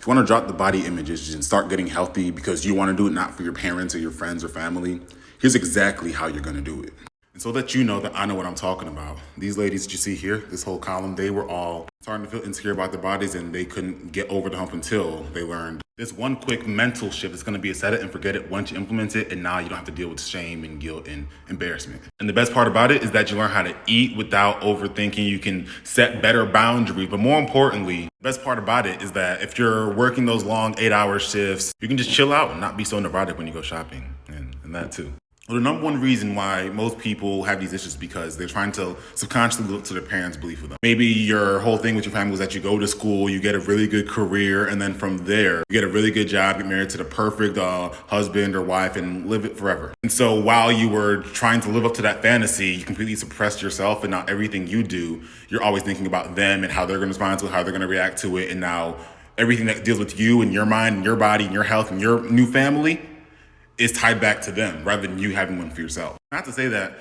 If you want to drop the body images and start getting healthy because you want to do it not for your parents or your friends or family, here's exactly how you're going to do it. And so that you know that I know what I'm talking about. These ladies that you see here, this whole column, they were all starting to feel insecure about their bodies and they couldn't get over the hump until they learned this one quick mental shift is going to be a set it and forget it once you implement it, and now you don't have to deal with shame and guilt and embarrassment. And the best part about it is that you learn how to eat without overthinking. You can set better boundaries, but more importantly, the best part about it is that if you're working those long 8-hour shifts, you can just chill out and not be so neurotic when you go shopping, and that too. Well, the number one reason why most people have these issues is because they're trying to subconsciously look to their parents' belief of them. Maybe your whole thing with your family was that you go to school, you get a really good career, and then from there, you get a really good job, get married to the perfect husband or wife, and live it forever. And so while you were trying to live up to that fantasy, you completely suppressed yourself, and now everything you do, you're always thinking about them and how they're going to respond to it, how they're going to react to it, and now everything that deals with you and your mind and your body and your health and your new family is tied back to them rather than you having one for yourself. Not to say that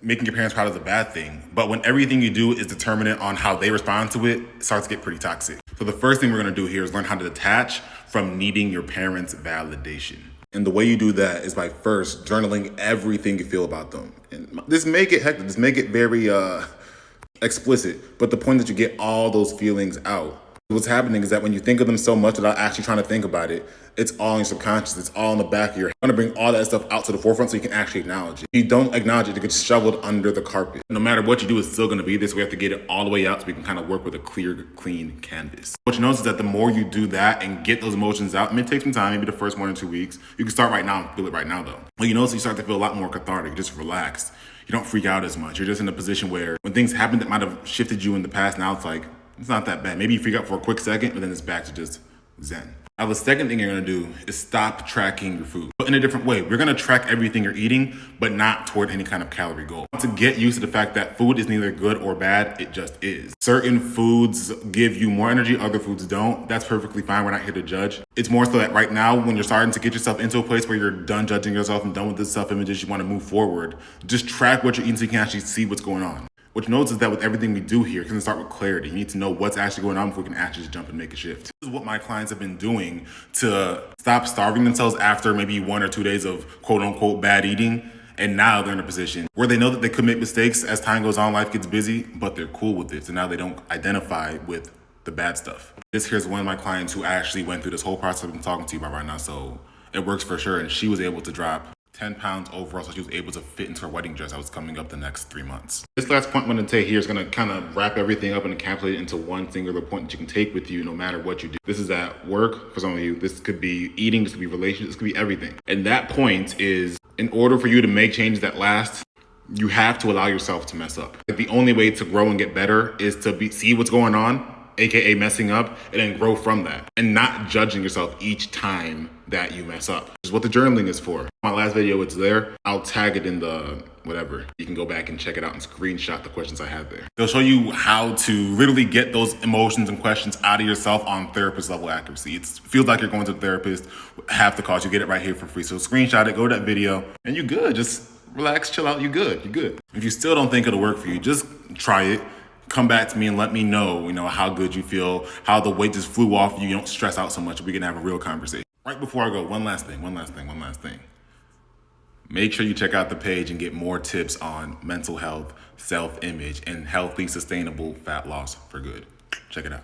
making your parents proud is a bad thing, but when everything you do is determinant on how they respond to it, it starts to get pretty toxic. So the first thing we're gonna do here is learn how to detach from needing your parents' validation. And the way you do that is by first journaling everything you feel about them. And just make it hectic, just make it very explicit, but the point is that you get all those feelings out. What's happening is that when you think of them so much without actually trying to think about it, it's all in your subconscious, it's all in the back of your head. You want to bring all that stuff out to the forefront so you can actually acknowledge it. If you don't acknowledge it, it gets shoveled under the carpet. No matter what you do, it's still going to be this. We have to get it all the way out so we can kind of work with a clear, clean canvas. What you notice is that the more you do that and get those emotions out, it may take some time, maybe the first 1 or 2 weeks. You can start right now and feel it right now though. Well, you notice you start to feel a lot more cathartic, just relaxed. You don't freak out as much. You're just in a position where when things happen that might have shifted you in the past, now it's like, it's not that bad. Maybe you freak out for a quick second, but then it's back to just zen. Now, the second thing you're gonna do is stop tracking your food. But in a different way, we're gonna track everything you're eating, but not toward any kind of calorie goal. To get used to the fact that food is neither good or bad, it just is. Certain foods give you more energy, other foods don't. That's perfectly fine, we're not here to judge. It's more so that right now, when you're starting to get yourself into a place where you're done judging yourself and done with the self-images, you wanna move forward, just track what you're eating so you can actually see what's going on. What you notice is that with everything we do here, it's gonna start with clarity. You need to know what's actually going on before we can actually just jump and make a shift. This is what my clients have been doing to stop starving themselves after maybe 1 or 2 days of quote unquote bad eating. And now they're in a position where they know that they could make mistakes as time goes on, life gets busy, but they're cool with it. So now they don't identify with the bad stuff. This here's one of my clients who actually went through this whole process I've been talking to you about right now. So it works for sure. And she was able to drop 10 pounds overall, so she was able to fit into her wedding dress that was coming up the next 3 months. This last point I'm going to take here is going to kind of wrap everything up and encapsulate it into one singular point that you can take with you no matter what you do. This is at work for some of you. This could be eating, this could be relationships, this could be everything. And that point is, in order for you to make changes that last, you have to allow yourself to mess up. The only way to grow and get better is to see what's going on, aka messing up, and then grow from that. And not judging yourself each time that you mess up. This is what the journaling is for. My last video, it's there. I'll tag it in the whatever. You can go back and check it out and screenshot the questions I had there. They'll show you how to literally get those emotions and questions out of yourself on therapist level accuracy. It feels like you're going to a therapist, half the cost. You get it right here for free. So screenshot it, go to that video, and you're good. Just relax, chill out, you're good. You're good. If you still don't think it'll work for you, just try it. Come back to me and let me know, how good you feel, how the weight just flew off you. You don't stress out so much. We can have a real conversation. Right before I go, one last thing. Make sure you check out the page and get more tips on mental health, self-image, and healthy, sustainable fat loss for good. Check it out.